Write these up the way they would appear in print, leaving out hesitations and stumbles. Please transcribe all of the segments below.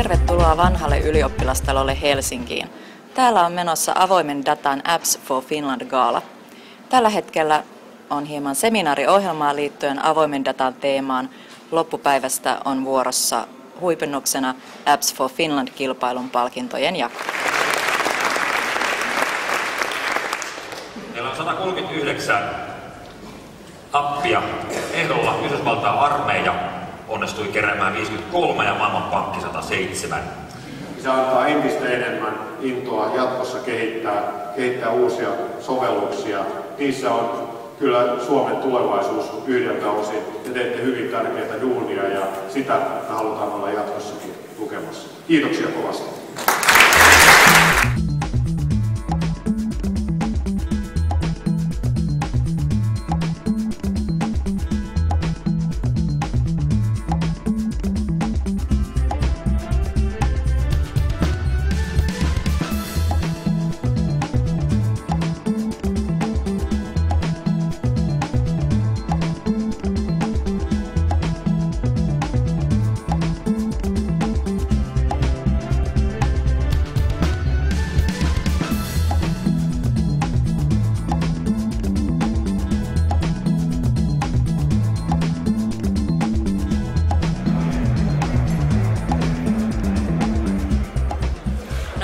Tervetuloa vanhalle ylioppilastalolle Helsinkiin. Täällä on menossa avoimen datan Apps for Finland-gaala. Tällä hetkellä on hieman seminaariohjelmaa liittyen avoimen datan teemaan. Loppupäivästä on vuorossa huipennuksena Apps for Finland-kilpailun palkintojen jako. Meillä on 139 appia ehdolla. Yhdysvaltain armeija onnistui keräämään 53 ja Maailmanpankki 107. Se antaa entistä enemmän intoa jatkossa kehittää uusia sovelluksia. Niissä on kyllä Suomen tulevaisuus yhdeltä osin. Te teette hyvin tärkeää duunia ja sitä me halutaan olla jatkossakin tukemassa. Kiitoksia kovasti.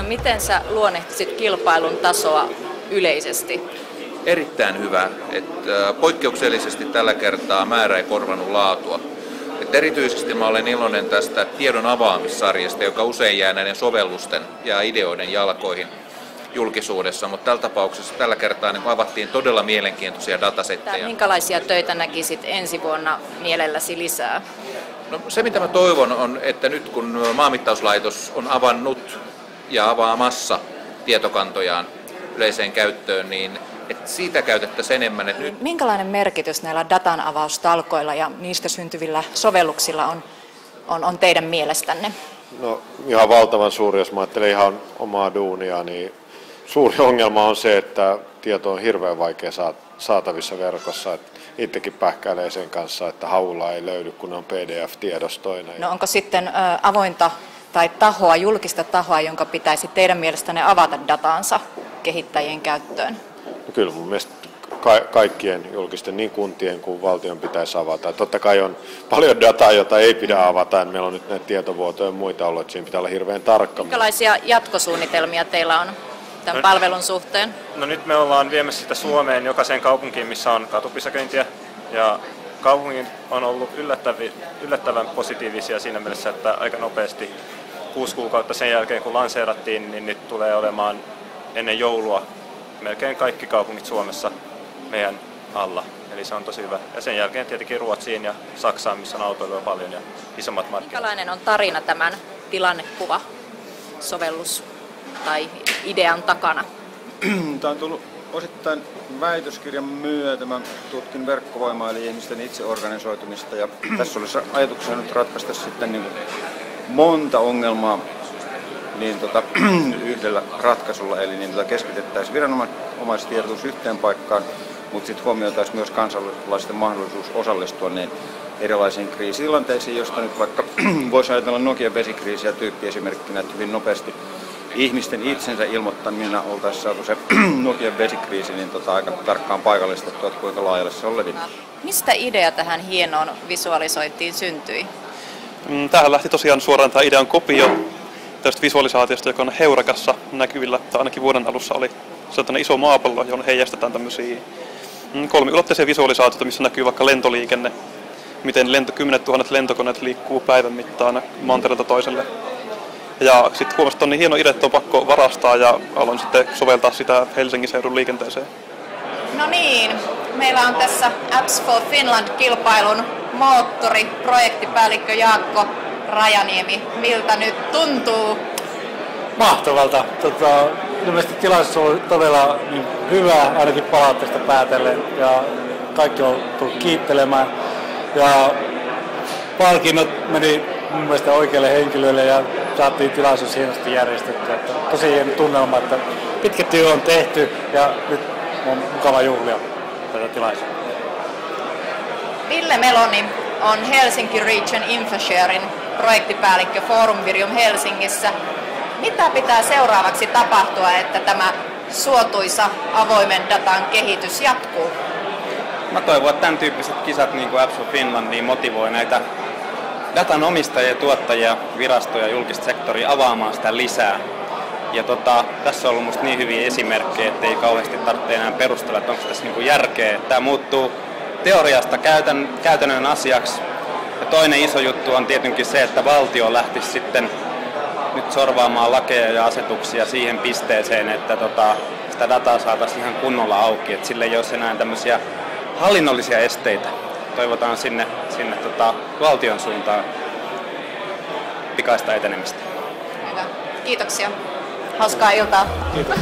Miten sä luonnehtisit kilpailun tasoa yleisesti? Erittäin hyvä. Poikkeuksellisesti tällä kertaa määrä ei korvannut laatua. Erityisesti mä olen iloinen tästä tiedon avaamissarjasta, joka usein jää näiden sovellusten ja ideoiden jalkoihin julkisuudessa, mutta tällä tapauksessa tällä kertaa niin avattiin todella mielenkiintoisia datasetteja. Minkälaisia töitä näkisit ensi vuonna mielelläsi lisää? No, se mitä mä toivon on, että nyt kun Maanmittauslaitos on avannut ja avaamassa tietokantojaan yleiseen käyttöön, niin että siitä käytettäisiin enemmän. Että nyt... Minkälainen merkitys näillä datan avaustalkoilla ja niistä syntyvillä sovelluksilla on teidän mielestänne? No ihan valtavan suuri, jos mä ajattelen ihan omaa duunia, niin suuri ongelma on se, että tieto on hirveän vaikea saatavissa verkossa. Itsekin pähkäilee sen kanssa, että haulla ei löydy, kun on PDF-tiedostoina. No onko sitten avointa tai tahoa, julkista tahoa, jonka pitäisi teidän mielestänne avata datansa kehittäjien käyttöön? No kyllä mun mielestä kaikkien julkisten, niin kuntien kuin valtion pitäisi avata. Totta kai on paljon dataa, jota ei pidä avata. Meillä on nyt näitä tietovuotoja ja muita ollut, että siinä pitää olla hirveän tarkka. Minkälaisia jatkosuunnitelmia teillä on tämän palvelun suhteen? No nyt me ollaan viemässä sitä Suomeen jokaiseen kaupunkiin, missä on katupysäköintiä. Ja kaupungin on ollut yllättävän positiivisia siinä mielessä, että aika nopeasti 6 kuukautta sen jälkeen kun lanseerattiin, niin nyt tulee olemaan ennen joulua melkein kaikki kaupungit Suomessa meidän alla. Eli se on tosi hyvä. Ja sen jälkeen tietenkin Ruotsiin ja Saksaan, missä on autoilua paljon ja isommat markkinat. Minkälainen on tarina tämän tilannekuva-sovellus tai idean takana? Tämä on tullut osittain väitöskirjan myötä. Mä tutkin verkkovoimaa eli ihmisten itseorganisoitumista ja tässä olisi ajatuksena nyt ratkaista sitten niin monta ongelmaa niin yhdellä ratkaisulla, eli niin keskitettäisiin viranomaistiedotus yhteen paikkaan, mutta sitten huomioitaisiin myös kansalaisten mahdollisuus osallistua niin erilaisiin kriisitilanteisiin, josta nyt vaikka voisi ajatella Nokian vesikriisiä tyyppiesimerkkinä, että hyvin nopeasti ihmisten itsensä ilmoittamina oltaisiin saatu se Nokian vesikriisi niin aika tarkkaan paikallistettua, että kuinka laajalle se on levinnyt. Mistä idea tähän hienoon visualisointiin syntyi? Tähän lähti tosiaan suoraan tämä idean kopio tästä visualisaatiosta, joka on Heurakassa näkyvillä, tai ainakin vuoden alussa oli sellainen iso maapallo, johon heijastetaan tämmöisiä 3-ulotteisia visualisaatioita, missä näkyy vaikka lentoliikenne, miten 10 000 lentokoneet liikkuu päivän mittaan mantereelta toiselle. Ja sitten huomasin, että on niin hieno idea, että on pakko varastaa ja aloin sitten soveltaa sitä Helsingin seudun liikenteeseen. No niin, meillä on tässä Apps for Finland-kilpailun moottori, projektipäällikkö Jaakko Rajaniemi. Miltä nyt tuntuu? Mahtavalta. Ilmeisesti tilaisuus on todella hyvä, ainakin palautteesta päätellen. Ja kaikki on tullut kiittelemään. Ja palkinnot meni mun mielestä oikealle henkilölle ja saatiin tilaisuus hienosti järjestettyä. Tosi hieno tunnelma, että pitkä työ on tehty ja nyt on mukava juhlia tätä tilaisuutta. Ville Meloni on Helsinki Region Infosharein projektipäällikkö Forum Virium Helsingissä. Mitä pitää seuraavaksi tapahtua, että tämä suotuisa avoimen datan kehitys jatkuu? Mä toivon, että tämän tyyppiset kisat niin kuin Apps for Finland niin motivoi näitä datan omistajia, tuottajia, virastoja ja julkista sektoria avaamaan sitä lisää. Ja tässä on ollut musta niin hyviä esimerkkejä, että ei kauheasti tarvitse enää perustella, että onko tässä niin kuin järkeä. Tämä muuttuu teoriasta käytännön asiaksi. Ja toinen iso juttu on tietenkin se, että valtio lähtisi sitten nyt sorvaamaan lakeja ja asetuksia siihen pisteeseen, että sitä dataa saataisiin ihan kunnolla auki, että sille ei olisi enää tämmöisiä hallinnollisia esteitä. Toivotaan sinne valtion suuntaan pikaista etenemistä. Hyvä. Kiitoksia. Hauskaa iltaa. Kiitos.